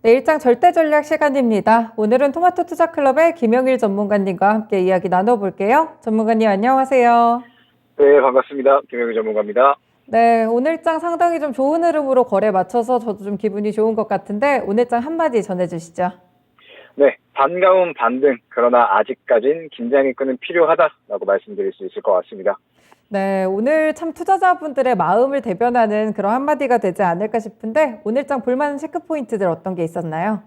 네, 일장 절대 전략 시간입니다. 오늘은 토마토 투자 클럽의 김영일 전문가님과 함께 이야기 나눠볼게요. 전문가님 안녕하세요. 네, 반갑습니다. 김영희 전문가입니다. 네, 오늘장 상당히 좀 좋은 흐름으로 거래 맞춰서 저도 좀 기분이 좋은 것 같은데 오늘장 한마디 전해주시죠. 네, 반가운 반등, 그러나 아직까진 긴장의 끈은 필요하다라고 말씀드릴 수 있을 것 같습니다. 네, 오늘 참 투자자분들의 마음을 대변하는 그런 한마디가 되지 않을까 싶은데 오늘장 볼만한 체크포인트들 어떤 게 있었나요?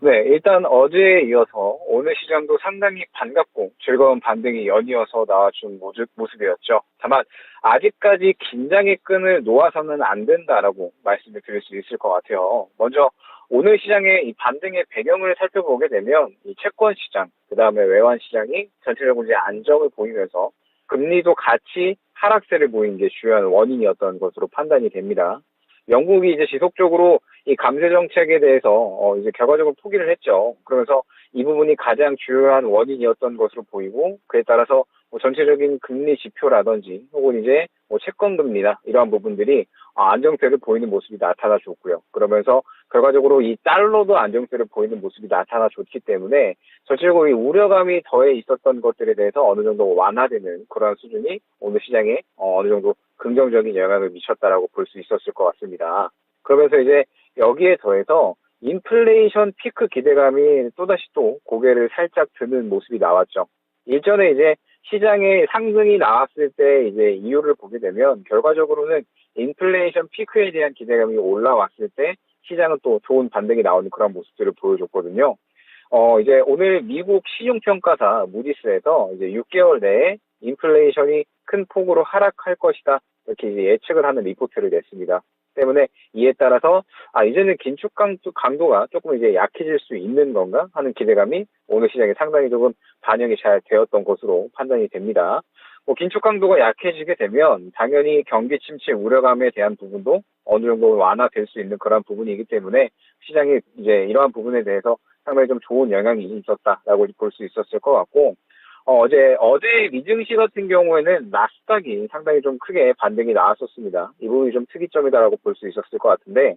네, 일단 어제에 이어서 오늘 시장도 상당히 반갑고 즐거운 반등이 연이어서 나와준 모습이었죠. 다만 아직까지 긴장의 끈을 놓아서는 안 된다라고 말씀을 드릴 수 있을 것 같아요. 먼저 오늘 시장의 이 반등의 배경을 살펴보게 되면 이 채권 시장, 그 다음에 외환 시장이 전체적으로 이제 안정을 보이면서 금리도 같이 하락세를 보인 게 주요한 원인이었던 것으로 판단이 됩니다. 영국이 이제 지속적으로 이 감세 정책에 대해서 이제 결과적으로 포기를 했죠. 그러면서 이 부분이 가장 주요한 원인이었던 것으로 보이고, 그에 따라서 뭐 전체적인 금리 지표라든지 혹은 이제 뭐 채권 금리나 이러한 부분들이 안정세를 보이는 모습이 나타나줬고요. 그러면서 결과적으로 이 달러도 안정세를 보이는 모습이 나타나줬기 때문에 전체적으로 이 우려감이 더해 있었던 것들에 대해서 어느 정도 완화되는 그러한 수준이 오늘 시장에 어느 정도 긍정적인 영향을 미쳤다라고 볼 수 있었을 것 같습니다. 그러면서 이제 여기에 더해서 인플레이션 피크 기대감이 또다시 또 고개를 살짝 드는 모습이 나왔죠. 일전에 이제 시장에 상승이 나왔을 때 이제 이유를 보게 되면 결과적으로는 인플레이션 피크에 대한 기대감이 올라왔을 때 시장은 또 좋은 반등이 나오는 그런 모습들을 보여줬거든요. 이제 오늘 미국 신용평가사 무디스에서 이제 6개월 내에 인플레이션이 큰 폭으로 하락할 것이다, 이렇게 이제 예측을 하는 리포트를 냈습니다. 때문에 이에 따라서 이제는 긴축 강도가 조금 이제 약해질 수 있는 건가 하는 기대감이 오늘 시장에 상당히 조금 반영이 잘 되었던 것으로 판단이 됩니다. 뭐 긴축 강도가 약해지게 되면 당연히 경기 침체 우려감에 대한 부분도 어느 정도 완화될 수 있는 그런 부분이기 때문에 시장이 이제 이러한 부분에 대해서 상당히 좀 좋은 영향이 있었다라고 볼 수 있었을 것 같고, 어제 미증시 같은 경우에는 나스닥이 상당히 좀 크게 반등이 나왔었습니다. 이 부분이 좀 특이점이다라고 볼 수 있었을 것 같은데,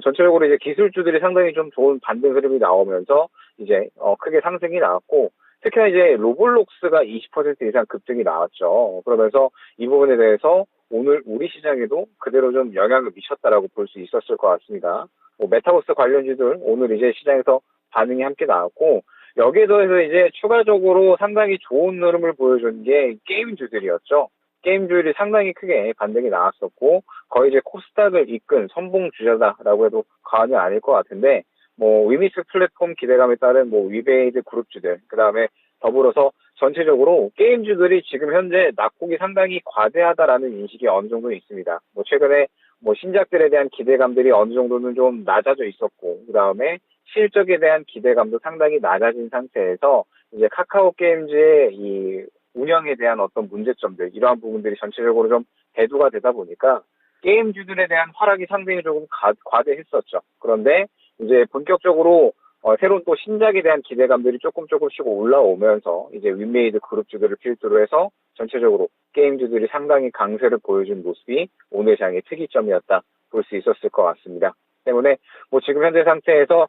전체적으로 이제 기술주들이 상당히 좀 좋은 반등 흐름이 나오면서 이제 크게 상승이 나왔고, 특히나 이제 로블록스가 20% 이상 급등이 나왔죠. 그러면서 이 부분에 대해서 오늘 우리 시장에도 그대로 좀 영향을 미쳤다라고 볼 수 있었을 것 같습니다. 뭐 메타버스 관련주들 오늘 이제 시장에서 반응이 함께 나왔고, 여기에 더해서 이제 추가적으로 상당히 좋은 흐름을 보여준 게 게임주들이었죠. 게임주들이 상당히 크게 반등이 나왔었고, 거의 이제 코스닥을 이끈 선봉 주자다라고 해도 과언이 아닐 것 같은데, 뭐 위미스 플랫폼 기대감에 따른 뭐 위베이드 그룹주들, 그 다음에 더불어서 전체적으로 게임주들이 지금 현재 낙폭이 상당히 과대하다라는 인식이 어느 정도 있습니다. 뭐 최근에 뭐 신작들에 대한 기대감들이 어느 정도는 좀 낮아져 있었고, 그 다음에 실적에 대한 기대감도 상당히 낮아진 상태에서 이제 카카오 게임즈의 이 운영에 대한 어떤 문제점들, 이러한 부분들이 전체적으로 좀 대두가 되다 보니까 게임주들에 대한 하락이 상당히 조금 과대했었죠. 그런데 이제 본격적으로 새로운 또 신작에 대한 기대감들이 조금씩 올라오면서 이제 윈메이드 그룹주들을 필두로 해서 전체적으로 게임주들이 상당히 강세를 보여준 모습이 오늘 장의 특이점이었다 볼 수 있었을 것 같습니다. 때문에 뭐 지금 현재 상태에서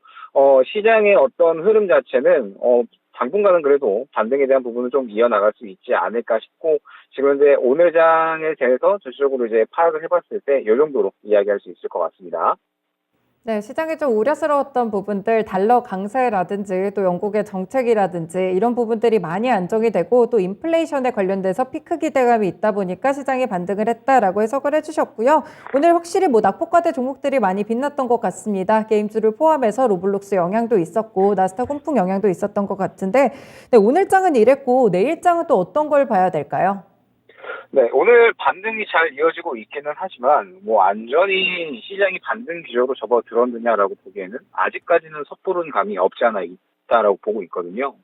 시장의 어떤 흐름 자체는 당분간은 그래도 반등에 대한 부분은 좀 이어나갈 수 있지 않을까 싶고, 지금 현재 오늘 장에 대해서 전체적으로 이제 파악을 해봤을 때 이 정도로 이야기할 수 있을 것 같습니다. 네, 시장이 좀 우려스러웠던 부분들, 달러 강세라든지 또 영국의 정책이라든지 이런 부분들이 많이 안정이 되고 또 인플레이션에 관련돼서 피크 기대감이 있다 보니까 시장이 반등을 했다라고 해석을 해주셨고요. 오늘 확실히 뭐 낙폭과대 종목들이 많이 빛났던 것 같습니다. 게임주를 포함해서 로블록스 영향도 있었고 나스닥 훈풍 영향도 있었던 것 같은데, 네, 오늘장은 이랬고 내일장은 또 어떤 걸 봐야 될까요? 네, 오늘 반등이 잘 이어지고 있기는 하지만 뭐 완전히 시장이 반등 기조로 접어들었느냐라고 보기에는 아직까지는 섣부른 감이 없지 않아 있다라고 보고 있거든요.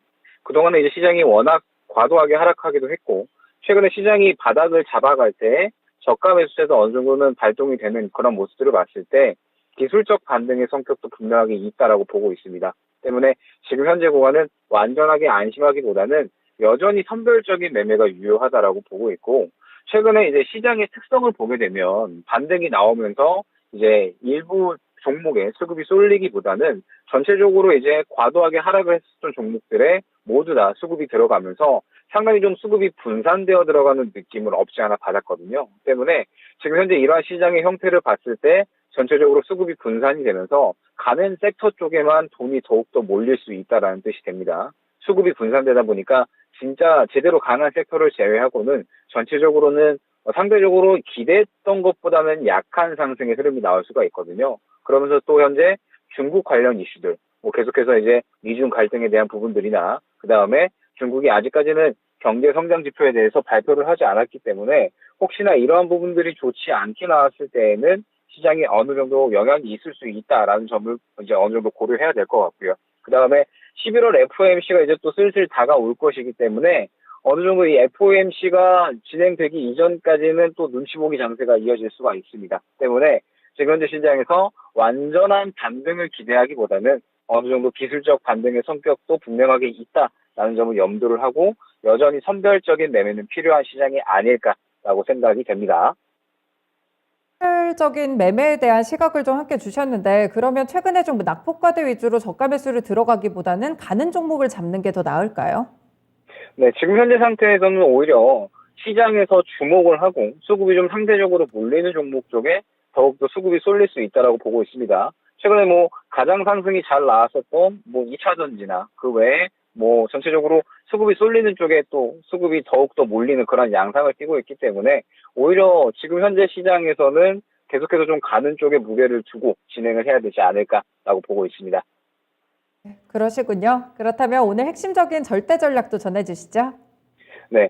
그동안에 이제 시장이 워낙 과도하게 하락하기도 했고, 최근에 시장이 바닥을 잡아갈 때 저가 매수세도 어느 정도는 발동이 되는 그런 모습들을 봤을 때 기술적 반등의 성격도 분명하게 있다라고 보고 있습니다. 때문에 지금 현재 구간은 완전하게 안심하기보다는 여전히 선별적인 매매가 유효하다라고 보고 있고, 최근에 이제 시장의 특성을 보게 되면 반등이 나오면서 이제 일부 종목에 수급이 쏠리기보다는 전체적으로 이제 과도하게 하락을 했었던 종목들에 모두 다 수급이 들어가면서 상당히 좀 수급이 분산되어 들어가는 느낌을 없지 않아 받았거든요. 때문에 지금 현재 이러한 시장의 형태를 봤을 때 전체적으로 수급이 분산이 되면서 가는 섹터 쪽에만 돈이 더욱더 몰릴 수 있다라는 뜻이 됩니다. 수급이 분산되다 보니까 진짜 제대로 강한 섹터를 제외하고는 전체적으로는 상대적으로 기대했던 것보다는 약한 상승의 흐름이 나올 수가 있거든요. 그러면서 또 현재 중국 관련 이슈들, 계속해서 이제 미중 갈등에 대한 부분들이나 그 다음에 중국이 아직까지는 경제 성장 지표에 대해서 발표를 하지 않았기 때문에 혹시나 이러한 부분들이 좋지 않게 나왔을 때에는 시장에 어느 정도 영향이 있을 수 있다라는 점을 이제 어느 정도 고려해야 될 것 같고요. 그 다음에 11월 FOMC가 이제 또 슬슬 다가올 것이기 때문에 어느 정도 이 FOMC가 진행되기 이전까지는 또 눈치 보기 장세가 이어질 수가 있습니다. 때문에 지금 현재 시장에서 완전한 반등을 기대하기보다는 어느 정도 기술적 반등의 성격도 분명하게 있다라는 점을 염두를 하고 여전히 선별적인 매매는 필요한 시장이 아닐까라고 생각이 됩니다. 선별적인 매매에 대한 시각을 좀 함께 주셨는데 그러면 최근에 좀 낙폭과대 위주로 저가 매수를 들어가기보다는 가는 종목을 잡는 게 더 나을까요? 네, 지금 현재 상태에서는 오히려 시장에서 주목을 하고 수급이 좀 상대적으로 몰리는 종목 쪽에 더욱더 수급이 쏠릴 수 있다라고 보고 있습니다. 최근에 가장 상승이 잘 나왔었던 2차 전지나 그 외에 전체적으로 수급이 쏠리는 쪽에 또 수급이 더욱더 몰리는 그런 양상을 띠고 있기 때문에 오히려 지금 현재 시장에서는 계속해서 좀 가는 쪽에 무게를 두고 진행을 해야 되지 않을까라고 보고 있습니다. 그러시군요. 그렇다면 오늘 핵심적인 절대 전략도 전해주시죠. 네.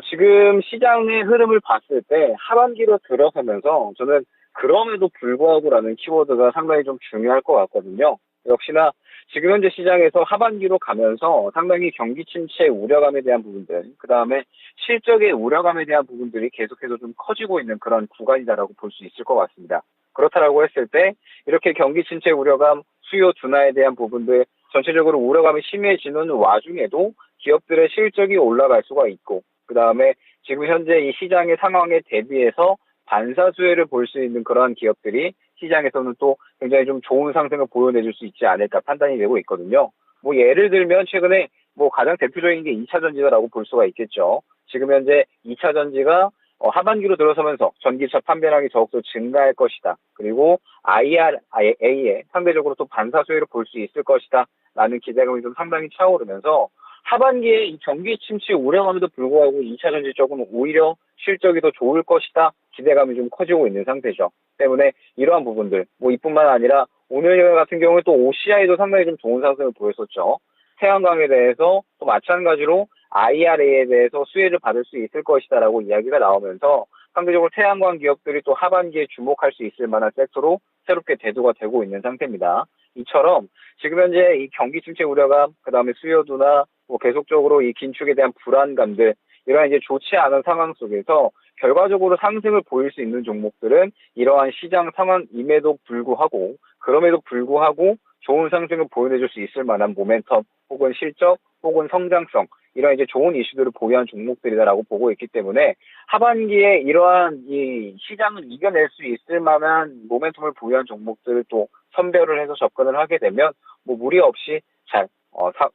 지금 시장의 흐름을 봤을 때 하반기로 들어서면서 저는 그럼에도 불구하고라는 키워드가 상당히 좀 중요할 것 같거든요. 역시나 지금 현재 시장에서 하반기로 가면서 상당히 경기 침체 우려감에 대한 부분들, 그 다음에 실적의 우려감에 대한 부분들이 계속해서 좀 커지고 있는 그런 구간이다라고 볼 수 있을 것 같습니다. 그렇다라고 했을 때 이렇게 경기 침체 우려감, 수요 둔화에 대한 부분들 전체적으로 우려감이 심해지는 와중에도 기업들의 실적이 올라갈 수가 있고 그 다음에 지금 현재 이 시장의 상황에 대비해서 반사 수혜를 볼 수 있는 그러한 기업들이 시장에서는 또 굉장히 좀 좋은 상승을 보여내줄 수 있지 않을까 판단이 되고 있거든요. 예를 들면 최근에 가장 대표적인 게 2차 전지라고 볼 수가 있겠죠. 지금 현재 2차 전지가 하반기로 들어서면서 전기차 판매량이 더욱더 증가할 것이다. 그리고 IRA에 상대적으로 또 반사 수혜를 볼 수 있을 것이다. 라는 기대감이 좀 상당히 차오르면서 하반기에 이 경기 침체 우려감에도 불구하고 2차 전지 쪽은 오히려 실적이 더 좋을 것이다. 기대감이 좀 커지고 있는 상태죠. 때문에 이러한 부분들, 이뿐만 아니라 오늘 같은 경우에 또 OCI도 상당히 좀 좋은 상승을 보였었죠. 태양광에 대해서 또 마찬가지로 IRA에 대해서 수혜를 받을 수 있을 것이다라고 이야기가 나오면서 상대적으로 태양광 기업들이 또 하반기에 주목할 수 있을 만한 섹터로 새롭게 대두가 되고 있는 상태입니다. 이처럼 지금 현재 이 경기 침체 우려감, 그 다음에 수요도나 계속적으로 이 긴축에 대한 불안감들, 이러한 이제 좋지 않은 상황 속에서 결과적으로 상승을 보일 수 있는 종목들은 이러한 시장 상황임에도 불구하고, 그럼에도 불구하고 좋은 상승을 보여내줄 수 있을 만한 모멘텀, 혹은 실적, 혹은 성장성, 이런 이제 좋은 이슈들을 보유한 종목들이다라고 보고 있기 때문에 하반기에 이러한 이 시장을 이겨낼 수 있을 만한 모멘텀을 보유한 종목들을 또 선별을 해서 접근을 하게 되면 무리 없이 잘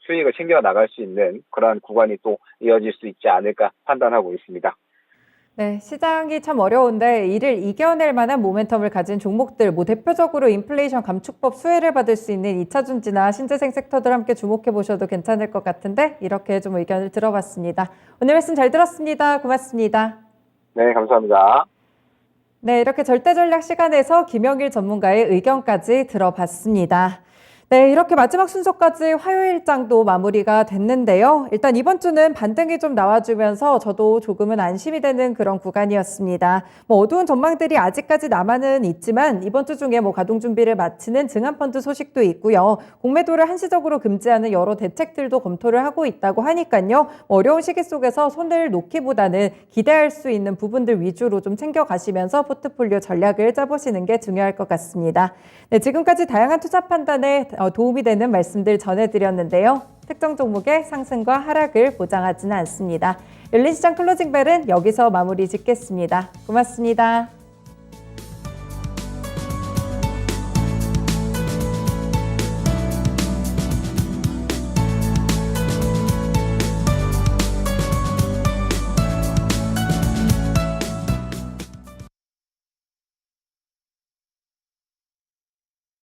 수익을 챙겨 나갈 수 있는 그러한 구간이 또 이어질 수 있지 않을까 판단하고 있습니다. 네, 시장이 참 어려운데 이를 이겨낼 만한 모멘텀을 가진 종목들, 대표적으로 인플레이션 감축법 수혜를 받을 수 있는 2차 전지나 신재생 섹터들 함께 주목해 보셔도 괜찮을 것 같은데 이렇게 좀 의견을 들어봤습니다. 오늘 말씀 잘 들었습니다. 고맙습니다. 네, 감사합니다. 네, 이렇게 절대 전략 시간에서 김영일 전문가의 의견까지 들어봤습니다. 네, 이렇게 마지막 순서까지 화요일장도 마무리가 됐는데요. 일단 이번 주는 반등이 좀 나와주면서 저도 조금은 안심이 되는 그런 구간이었습니다. 어두운 전망들이 아직까지 남아는 있지만 이번 주 중에 가동 준비를 마치는 증안펀드 소식도 있고요. 공매도를 한시적으로 금지하는 여러 대책들도 검토를 하고 있다고 하니까요. 어려운 시기 속에서 손을 놓기보다는 기대할 수 있는 부분들 위주로 좀 챙겨가시면서 포트폴리오 전략을 짜보시는 게 중요할 것 같습니다. 네, 지금까지 다양한 투자 판단에 도움이 되는 말씀들 전해드렸는데요. 특정 종목의 상승과 하락을 보장하지는 않습니다. 열린 시장 클로징 벨은 여기서 마무리 짓겠습니다. 고맙습니다.